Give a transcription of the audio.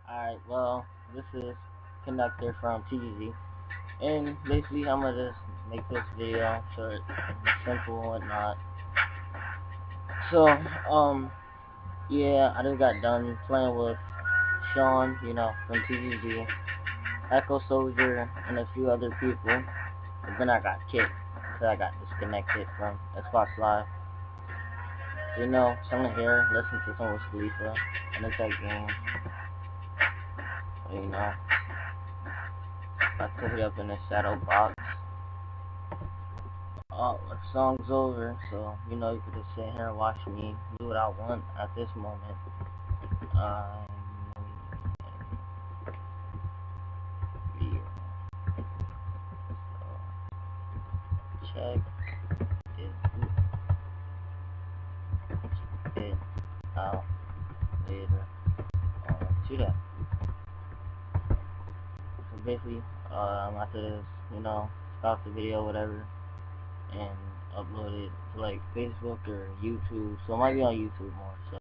Alright, well, this is Conductor from TGZ, and basically I'm gonna just make this video short and simple and whatnot. So, yeah, I just got done playing with Sean, from TGZ, Echo Soldier, and a few other people, but then I got kicked, because I got disconnected from Xbox Live. So, someone here listen to some with Khalifa, and it's that game, so, I took it up in the shadow box. The song's over, so you could just sit here and watch me do what I want at this moment. Um, yeah. So, check it out later to that. So basically, after this, stop the video, whatever, and upload it to like Facebook or YouTube. So it might be on YouTube more. So.